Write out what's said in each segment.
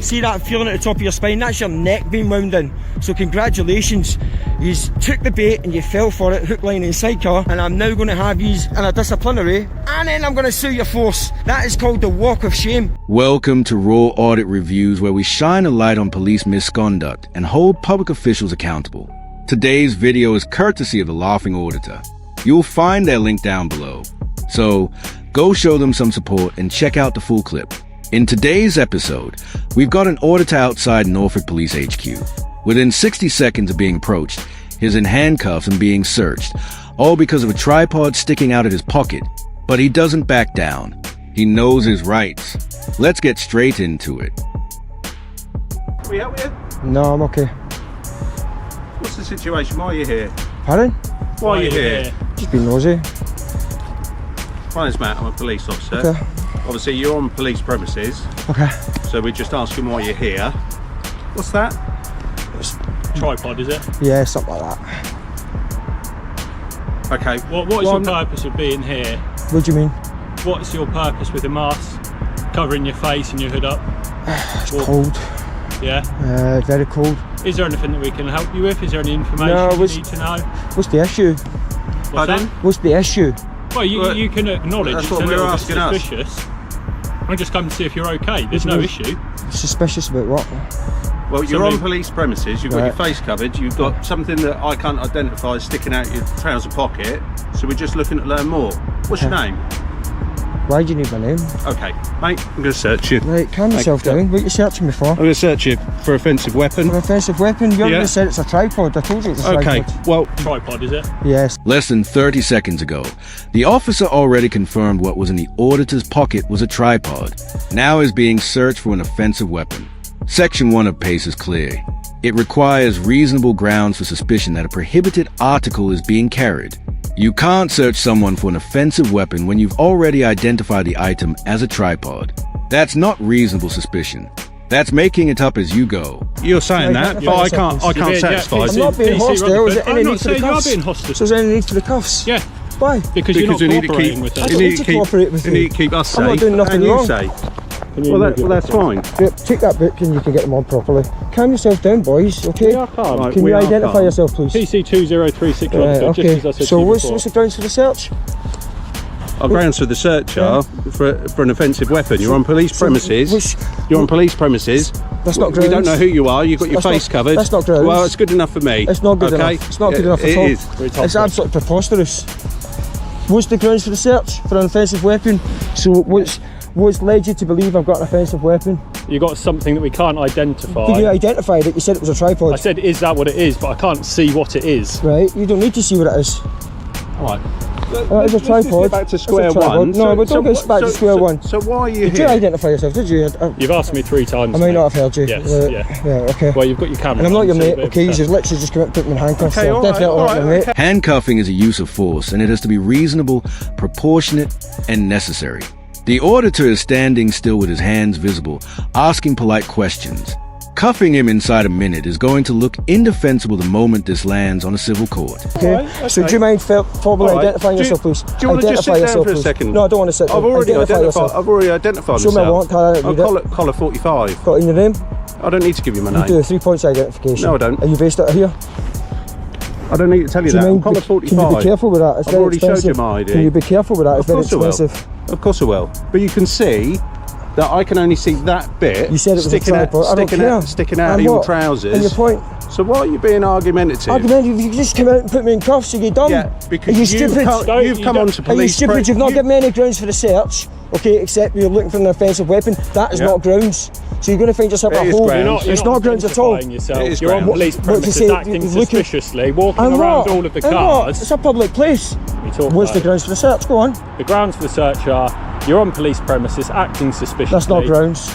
See that feeling at the top of your spine? That's your neck being wound in. So congratulations. You took the bait and you fell for it, hook, line and sinker. And I'm now going to have you in a disciplinary. And then I'm going to sue your force. That is called the walk of shame. Welcome to Raw Audit Reviews, where we shine a light on police misconduct and hold public officials accountable. Today's video is courtesy of the Laughing Auditor. You'll find their link down below. So go show them some support and check out the full clip. In today's episode, we've got an auditor outside Norfolk Police HQ. Within 60 seconds of being approached, he's in handcuffs and being searched, all because of a tripod sticking out of his pocket. But he doesn't back down. He knows his rights. Let's get straight into it. Can we help you? No, I'm okay. What's the situation? Why are you here? Pardon? Why are you here? Just being nosy. My name's Matt, I'm a police officer. Okay. Obviously you're on police premises, Okay. so we're just asking why you're here. What's that? Tripod, is it? Yeah, something like that. Okay. What is your purpose of being here? What do you mean? What's your purpose with the mask? Covering your face and your hood up? It's cold. Yeah? Very cold. Is there anything that we can help you with? Is there any information No, you need to know? What's the issue? What's Pardon? that? What's the issue? Well, you can acknowledge That's it's what a we're little bit asking us. suspicious. I'm just coming to see if you're okay. There's no issue. Suspicious about what? Well, you're on police premises, you've got your Right. face covered, you've got something that I can't identify sticking out your trouser pocket, so we're just looking to learn more. What's your name? Why do you need my name? Okay, mate, I'm going to search you. Right, calm yourself Thank you. down. What are you searching me for? I'm going to search you for offensive weapon. An offensive weapon? You Yeah. already said it's a tripod. I told you it's a Okay, tripod. well, Tripod, is it? Yes. Less than 30 seconds ago, the officer already confirmed what was in the auditor's pocket was a tripod. Now is being searched for an offensive weapon. Section 1 of PACE is clear. It requires reasonable grounds for suspicion that a prohibited article is being carried. You can't search someone for an offensive weapon when you've already identified the item as a tripod. That's not reasonable suspicion. That's making it up as you go. you're saying Right, that, yeah, but I yeah, can't satisfy I'm you. not being hostile. Is there any I'm need not for the saying you are cuffs? being So hostile. is there any need for the cuffs? Yeah, Why? because you're not Because you need to cooperating keep, with I us. you don't need need to to cooperate with you you. need to keep us I'm not safe, doing nothing and you wrong. safe. Can Well, that's fine. Yep, take that book and you can get them on properly. Calm yourself down, boys, okay? Yeah, I can't. Right, Can we you are identify calm. yourself, please? PC 2036 Right, just okay. as I said So to you what's before. the grounds for the search? Our grounds for the search are for an offensive weapon. You're on police premises. You're on police premises. That's not We don't grounds. know who you are. You've got your That's face not- covered. that's not grounds. Well, it's good enough for me. It's not good okay? enough. It's not good enough at It all. is. It's absolutely preposterous. What's the grounds for the search for an offensive weapon? So what's led you to believe I've got an offensive weapon? You got something that we can't identify. Did you identify it? You said it was a tripod. I said, is that what it is? But I can't see what it is. Right, you don't need to see what it is. All right. That is a Let's just tripod. get back to It's a square tripod. one. No, but don't get back to square one. So why are you Did you here? identify yourself? Did you? You've asked me 3 times. I might mate. not have heard you. Yes, Yeah, okay. Well, you've got your camera. And I'm not on, your so mate, you'll be okay? You able to just literally just come out and put me in handcuffs. Okay, So I'm all right, definitely all not your right, mate. Handcuffing is a use of force, and it has to be reasonable, proportionate, and necessary. The auditor is standing still with his hands visible, asking polite questions. Cuffing him inside a minute is going to look indefensible the moment this lands on a civil court. Okay. Alright, So okay. do you mind formally All right. identifying Do you- yourself, please? Do you want to just Identify sit down yourself, for a please. second? No, I don't want to sit down. I've already Identify yourself. I've already identified Show me myself. what, can I read it? Collar 45. Got it in your name? I don't need to give you my You name. do a 3 points identification. No, I don't. Are you based out of here? I don't need to tell you Do you that. I'm mind? collar Can you 45. be careful with that? It's I've very already showed expensive. you my ID. Can you be careful with that? It's Of very course I will. expensive. Of course I will. But you can see that I can only see that bit You said it was a sticking out, tripod. I don't care. sticking out And of your what? trousers. And your point? So why are you being argumentative? Argumentative, you just come out and put me in cuffs, are you dumb? Yeah, because Are you stupid? you've come onto Are you police. stupid? You've not given me any grounds for the search, okay, except you're looking for an offensive weapon. That is Yeah. not grounds. So you're going to find yourself It a is hole. grounds. It's not grounds at all. Yourself. It is You're on grounds. police What you premises say, acting you're looking- suspiciously, walking I'm around not. all of the I'm not. cars. It's a public place. We talk What's the about grounds for the search? Go on. the grounds for the search are you're on police premises acting suspiciously. That's not grounds.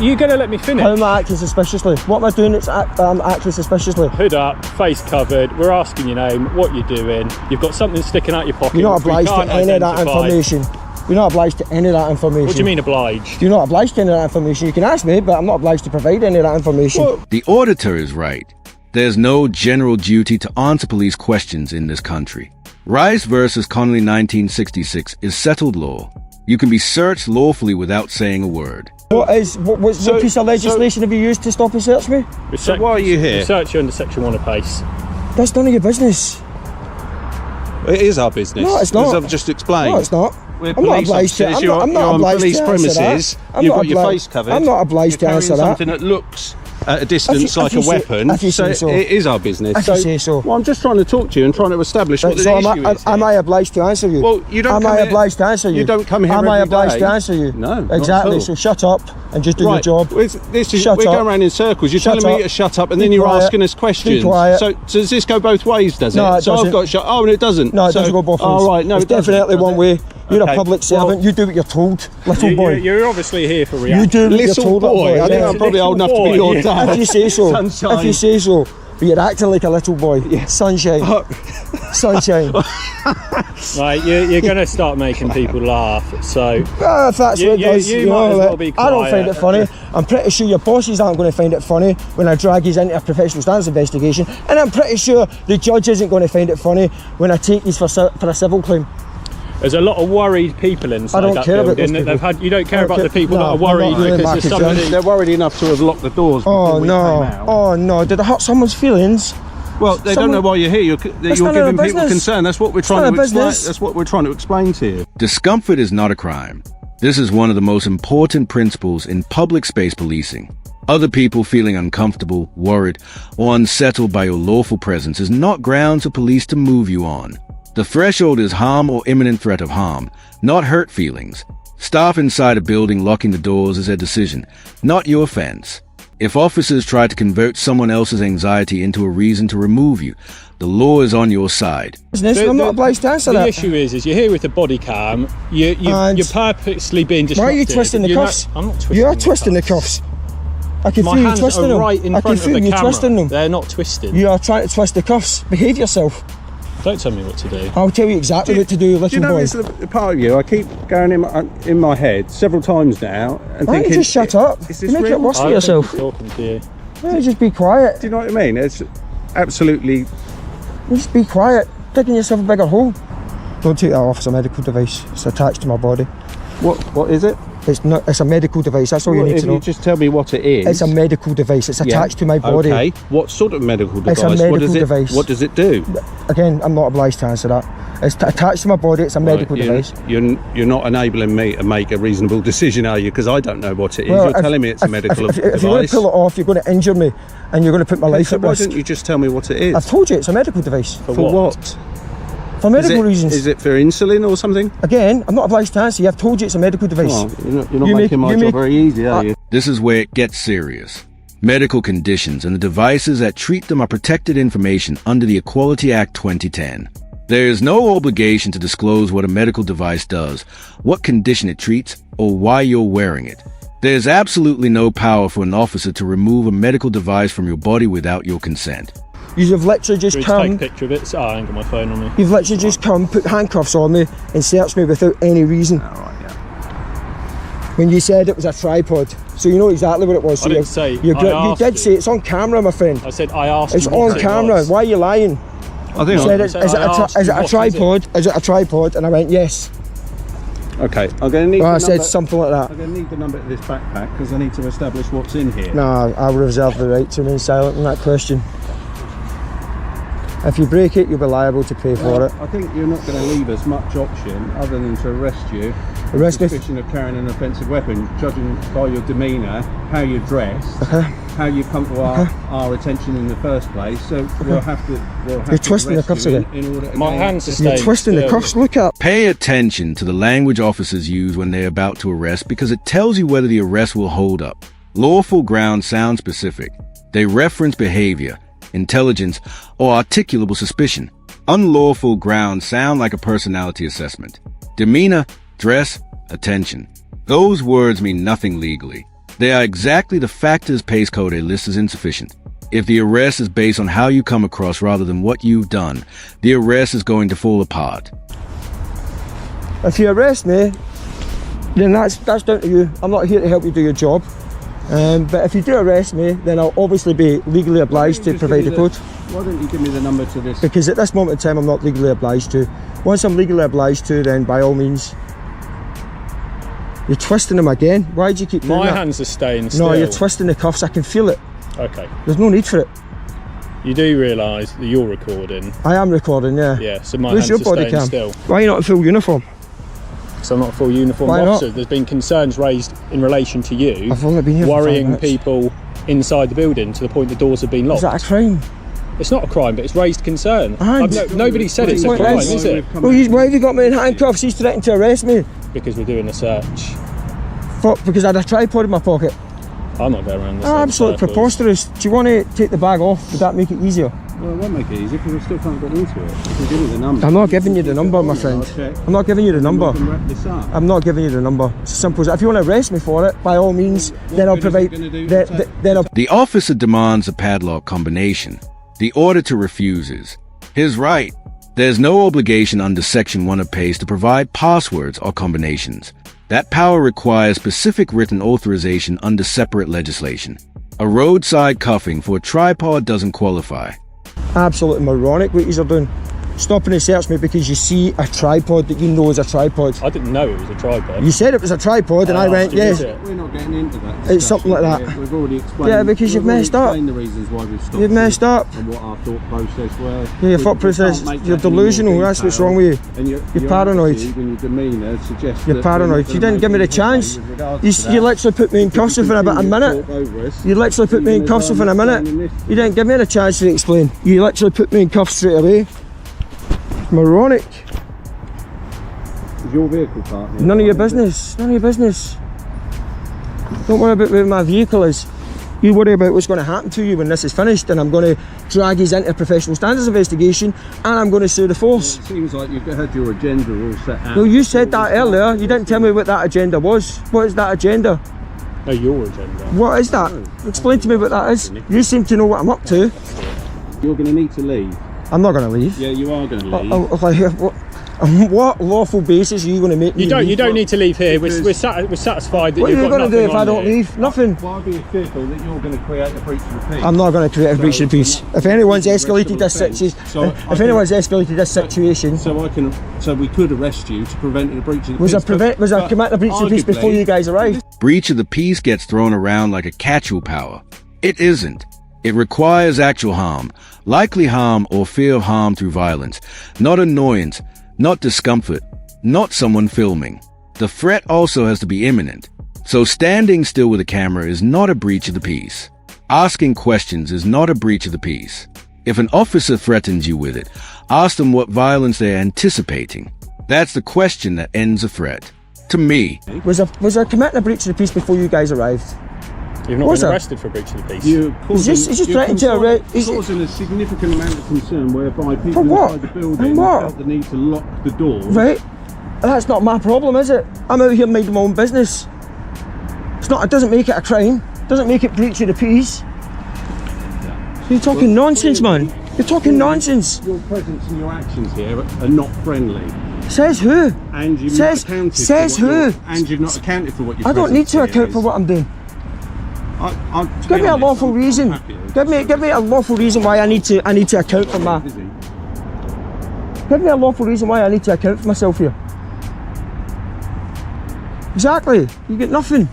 You're going to let me finish? How am I acting suspiciously? What am I doing that's acting suspiciously? Hood up, face covered, we're asking your name, what you're doing, you've got something sticking out your pocket. You're not which we obliged to can't any of that identify. information. You're not obliged to any of that information. What do you mean obliged? You're not obliged to any of that information. You can ask me, but I'm not obliged to provide any of that information. Well, The auditor is right. There's no general duty to answer police questions in this country. Rice versus Connolly 1966 is settled law. You can be searched lawfully without saying a word. What piece of legislation have you used to stop and search me? So why are you here? We search you under Section 1 of PACE. That's none of your business. It is our business. No, it's not. As I've just explained. No, it's not. We're I'm not police obliged to. officers. I'm not You're on obliged police to answer premises. that. You've got your face covered. I'm not obliged to You're answer carrying that. something that looks at a distance like if you a say- weapon. if you say so. It is our business. If you say so. Well, I'm just trying to talk to you and trying to establish what the So issue is. am I obliged to answer you? Well, you don't Am come I here- obliged to answer you? You don't come here Am I every obliged day. to answer you? No, not Exactly. at all. So shut up and just do your Right. job. We're Shut going up. around in circles. You're Shut telling me up. to shut up and Be then you're quiet. asking us questions. Be quiet. So does this go both ways, does it? No, it so doesn't. I've got to shut. Oh, and it doesn't. No, it So- doesn't go both ways. Oh, right. No, it's it doesn't, definitely does one it? way. You're Okay, a public servant. well- You do what you're told, little boy. You're obviously here for You reaction. do what you're Little told, boy. little I think yeah. I'm probably old enough to be Little your boy. dad. If you say so. Sunshine. If you say so. But you're acting like a little boy. Sunshine. Sunshine. Right, you're going to start making people laugh. So If that's You- what it you- does, you know, might as well like, be I don't find quiet. it funny. I'm pretty sure your bosses aren't going to find it funny when I drag you into a professional standards investigation, and I'm pretty sure the judge isn't going to find it funny when I take you for a civil claim. there's a lot of worried people inside I don't that care about building. those people. You don't care I don't about care- the people no, that are I'm worried not really because Marcus there's somebody. They're worried enough to have locked the doors before Oh we no! came out. Oh no! Did I hurt someone's feelings? Well, they don't Someone- know why you're here. You're none of giving their people business. concern. That's what we're none trying of to explain. business. That's what we're trying to explain to you. Discomfort is not a crime. This is one of the most important principles in public space policing. Other people feeling uncomfortable, worried, or unsettled by your lawful presence is not grounds for police to move you on. The threshold is harm or imminent threat of harm, not hurt feelings. Staff inside a building locking the doors is their decision, not your offense. If officers try to convert someone else's anxiety into a reason to remove you, the law is on your side. I'm not obliged to answer The that. issue is you're here with a body cam. You're purposely being disruptive. Why are you twisting the You're cuffs? I'm not twisting. You're twisting the cuffs. I can My feel you hands twisting are them. right in I front can feel of the you camera. twisting them. They're not twisted. You are trying to twist the cuffs. Behave yourself. Don't tell me what to do. I'll tell you exactly what to do, Do you little know boy. it's a part of you? I keep going in my head several times now and Why don't thinking, you just shut up? Is You this make it real? worse I for don't yourself. think I'm talking to you. Yeah, just be quiet. Do you know what I mean? It's absolutely. Just be quiet. Digging yourself a bigger hole. Don't take that off. It's a medical device. It's attached to my body. What is it? It's not. It's a medical device. That's all you need if to know. you just tell me what it is. It's a medical device. It's attached to my body. Okay. What sort of medical device? It's a medical what does it, device. What does it do? Again, I'm not obliged to answer that. It's attached to my body. It's a medical Right, device. You're not enabling me to make a reasonable decision, are you? Because I don't know what it is. Well, You're telling me it's a medical if device. you're going to pull it off, you're going to injure me, and you're going to put my life So at why risk. don't you just tell me what it is? I've told you it's a medical device. For what? For medical reasons. Is it for insulin or something? Again, I'm not obliged to answer you. I've told you it's a medical device. Well, you're not You making my you job very easy, are you? This is where it gets serious. Medical conditions and the devices that treat them are protected information under the Equality Act 2010. There is no obligation to disclose what a medical device does, what condition it treats, or why you're wearing it. There's absolutely no power for an officer to remove a medical device from your body without your consent. You've literally just Take a come. picture of it. So, I ain't got my phone on me. You've literally just come, put handcuffs on me, and searched me without any reason. All right, yeah. When you said it was a tripod, so you know exactly what it was. So I didn't say, you I asked did you. say it's on camera, my friend. I said I asked It's you what on it camera. was. Why are you lying? I think You said, I- is said it I asked is you it a what is it? tripod? Is it a tripod? And I went yes. Okay, I'm going to need. Well, the I said number- something like that. I'm going to need the number of this backpack because I need to establish what's in here. No, I will reserve the right to remain silent on that question. If you break it, you'll be liable to pay for it. I think you're not going to leave us much option other than to arrest you. Arrest me. Suspicion of carrying an offensive weapon, judging by your demeanour, how you're dressed, how you come to our attention in the first place. So we'll have to. You're twisting the cuffs again. In order to My gain- hands are You're staying twisting the still. cuffs. Look up. Pay attention to the language officers use when they're about to arrest because it tells you whether the arrest will hold up. Lawful grounds sound specific. They reference behavior, intelligence, or articulable suspicion. Unlawful grounds sound like a personality assessment. Demeanor, dress, attention. Those words mean nothing legally. They are exactly the factors Pace Code lists as insufficient. If the arrest is based on how you come across rather than what you've done, the arrest is going to fall apart. If you arrest me, then that's down to you. I'm not here to help you do your job. But if you do arrest me, then I'll obviously be legally obliged to Just provide give a me code. Why don't you give me the number to this? Because at this moment in time, I'm not legally obliged to. Once I'm legally obliged to, then by all means. You're twisting them again. Why do you keep doing My that? hands are staying still. No, you're twisting the cuffs. I can feel it. Okay. There's no need for it. You do realise that you're recording? I am recording, yeah. Yeah, so my Where's hands your are body staying cam? still. Why are you not in full uniform? So I'm not a full uniformed Why not? officer. There's been concerns raised in relation to you I've only been here for 5 worrying minutes. people inside the building to the point the doors have been locked. Is that a crime? It's not a crime, but it's raised concern. And- Nobody said it's a What crime, is- is it? Well, why have you got me in handcuffs? He's threatening to arrest me. Because we're doing a search. Fuck, because I had a tripod in my pocket. I'm not going around this. Absolutely preposterous. Do you want to take the bag off? Would that make it easier? Well, it won't make it easy because we still can't get into it. You can give me the number. I'm not giving you the number, my friend. I'm not giving you the number. We can wrap this up. I'm not giving you the number. It's as simple as that. If you want to arrest me for it, by all means, then I'll good is it provide. gonna do? Then I'll. The officer demands a padlock combination. The auditor refuses. His right. There's no obligation under Section 1 of PACE to provide passwords or combinations. That power requires specific written authorization under separate legislation. A roadside cuffing for a tripod doesn't qualify. Absolutely moronic what you're doing. Stopping to search me because you see a tripod that you know is a tripod. I didn't know it was a tripod. You said it was a tripod, and I went, Is yes. it? We're not getting into that. It's something like that. We've already explained. Yeah, because you've we've already messed up. explained the reasons why we've stopped. You've messed it up. And what our thought process were. Yeah, your We- thought we process, can't make you're that in more delusional, that's what's detail. wrong with you. And You're paranoid. attitude and your demeanour suggests You're that paranoid. we're You not didn't gonna give me the make any chance. headway with regards You, to you that. literally put me in If you cuffs for about a continue to minute. talk over us, You literally put me in even cuffs as for a I'm minute. explaining this You didn't give me a chance to explain. You literally put me in cuffs straight away. Moronic. Is your vehicle parked near None of your the front, is business. None of your business. Don't worry about where my vehicle is. You worry about what's going to happen to you when this is finished, and I'm going to drag you into a professional standards investigation, and I'm going to sue the force. It seems like you've had your agenda all set out. Well, you said that earlier. You didn't tell me what that agenda was. What is that agenda? No, your agenda. What is that? Explain to me what that is. You seem to know what I'm up to. You're going to need to leave. I'm not going to leave. Yeah, you are going to leave. What lawful basis are you going to make me You don't leave? need to leave here. Because- We're satisfied that What are you've you got going to nothing do if I on don't you. leave? Nothing. Why be fearful that you're going to create a breach of the peace? I'm not going to create a breach of the peace. If anyone's escalated this offence. situation, So if anyone's escalated this situation, So we could arrest you to prevent a breach of the was peace. I committing a breach of the peace before you guys arrived? Breach of the peace gets thrown around like a catch-all power. It isn't. It requires actual harm, likely harm or fear of harm through violence, not annoyance, not discomfort, not someone filming. The threat also has to be imminent. So standing still with a camera is not a breach of the peace. Asking questions is not a breach of the peace. If an officer threatens you with it, ask them what violence they are anticipating. That's the question that ends a threat. To me, Was I committing a breach of the peace before you guys arrived? You've not Was been there? arrested for a breach of the peace. You're causing, He's just you're threatening to arrest- causing a significant amount of concern whereby people For what? inside the building And what? felt the need to lock the doors. Right? That's not my problem, is it? I'm out here minding my own business. It's not. It doesn't make it a crime. Doesn't make it breach of the peace. You're talking nonsense, man. You're talking nonsense. Your presence and your actions here are not friendly. Says who? And you've Says- not accounted says for what who? your- And you've not accounted for what your I don't need to presence account here for is. what I'm doing. To Give be me a honest, lawful I'm reason. happy. Give me a lawful reason why I need to account for my. Busy. Give me a lawful reason why I need to account for myself here. Exactly. You get nothing.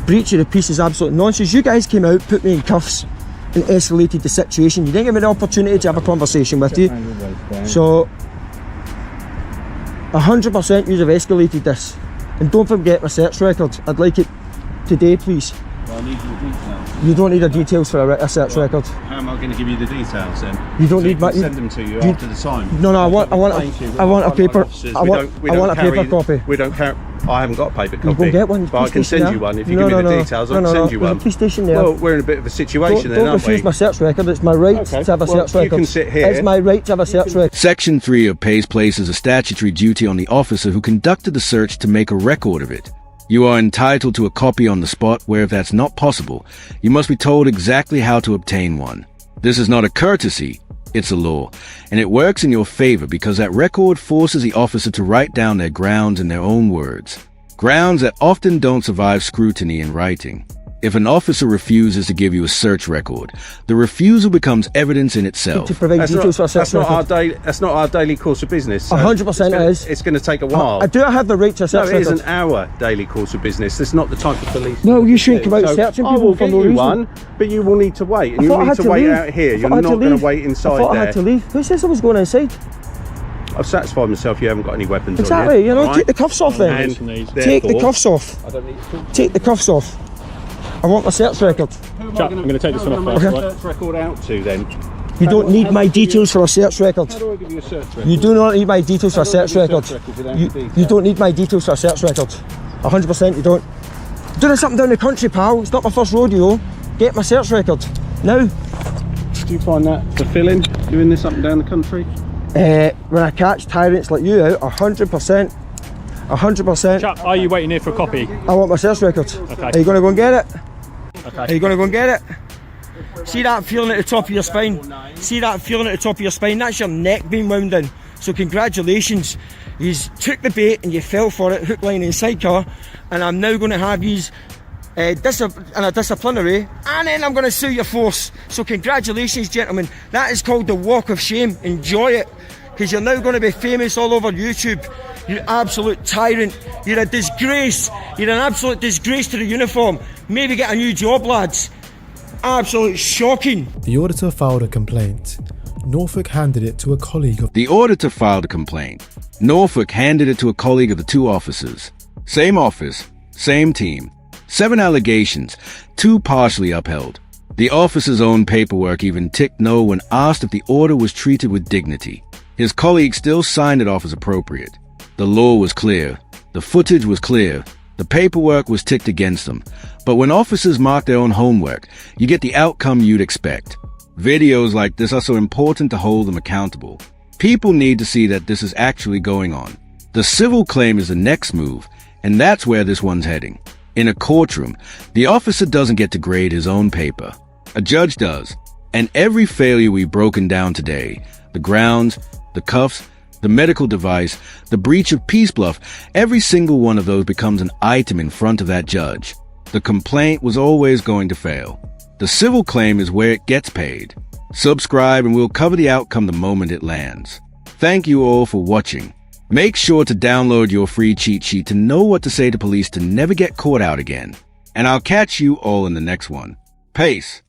Breach of the peace is absolute nonsense. You guys came out, put me in cuffs, and escalated the situation. You didn't give me the opportunity to have a conversation with you. So, 100% you've escalated this. And don't forget my search record. I'd like it today, please. Well, I need your details. You don't need the details for a search record. How am I going to give you the details then? You don't So need my. can send them to you you- after the time. No, I want a paper. I want a paper copy. We don't carry. I haven't got a paper copy. You go get one. But I can police station send you there. one if you give me the details. I can send you There's one. a police station there. Well, we're in a bit of a situation then, Don't aren't we? refuse my search record. It's my right Okay. to have a Well, search you record. can sit here. It's my right to have a search record. Section 3 of PACE places a statutory duty on the officer who conducted the search to make a record of it. You are entitled to a copy on the spot, where if that's not possible, you must be told exactly how to obtain one. This is not a courtesy, it's a law, and it works in your favor because that record forces the officer to write down their grounds in their own words. Grounds that often don't survive scrutiny in writing. If an officer refuses to give you a search record, the refusal becomes evidence in itself. To provide details for a search record. That's not our daily course of business. So 100% it is. It's going to take a while. Do I have the right to a search No, it record? isn't our daily course of business. That's not the type of police. No, you shouldn't come out So searching I people will for get no you reason. one, but you will need to wait, and I you thought I need had to to wait leave. out here. I You're thought I had not to going leave. to wait inside I thought there. I had to leave. Who says I was going inside? I've satisfied myself you haven't got any weapons Exactly, on you. you know, right? take the cuffs off then. And Take the therefore, cuffs off. I don't need to talk to Take the cuffs off. I want my search record. Who am I Chuck, I'm gonna take this one off make first, a right? search record out to then? You don't need my details for a search record. How do I give you a search record? You do not need my details for a How do I search give you a record. search record without You, the details? you don't need my details for a search record. 100% you don't. Doing something down the country, pal. It's not my first rodeo. Get my search record. Now. Do you find that fulfilling, doing this up and down the country? When I catch tyrants like you out, 100%. 100%. Chuck, are you waiting here for a copy? I want my search record. Okay. Are you going to go and get it? Okay. Are you going to go and get it? See that feeling at the top of your spine? See that feeling at the top of your spine? That's your neck being wound in. So congratulations. You took the bait and you fell for it, hook, line and sidecar. And I'm now going to have you in a disciplinary, and then I'm going to sue your force. So congratulations, gentlemen. That is called the walk of shame. Enjoy it, because you're now going to be famous all over YouTube. You absolute tyrant. You're a disgrace. You're an absolute disgrace to the uniform. Maybe get a new job, lads. Absolute shocking. The auditor filed a complaint. Norfolk handed it to a colleague of The auditor filed a complaint. Norfolk handed it to a colleague of the two officers. Same office, same team. 7 allegations, 2 partially upheld. The officer's own paperwork even ticked no when asked if the order was treated with dignity. His colleague still signed it off as appropriate. The law was clear. The footage was clear. The paperwork was ticked against them. But when officers mark their own homework, you get the outcome you'd expect. Videos like this are so important to hold them accountable. People need to see that this is actually going on. The civil claim is the next move, and that's where this one's heading. In a courtroom, the officer doesn't get to grade his own paper. A judge does. And every failure we've broken down today, the grounds, the cuffs, the medical device, the breach of peace bluff, every single one of those becomes an item in front of that judge. The complaint was always going to fail. The civil claim is where it gets paid. Subscribe and we'll cover the outcome the moment it lands. Thank you all for watching. Make sure to download your free cheat sheet to know what to say to police to never get caught out again. And I'll catch you all in the next one. Peace.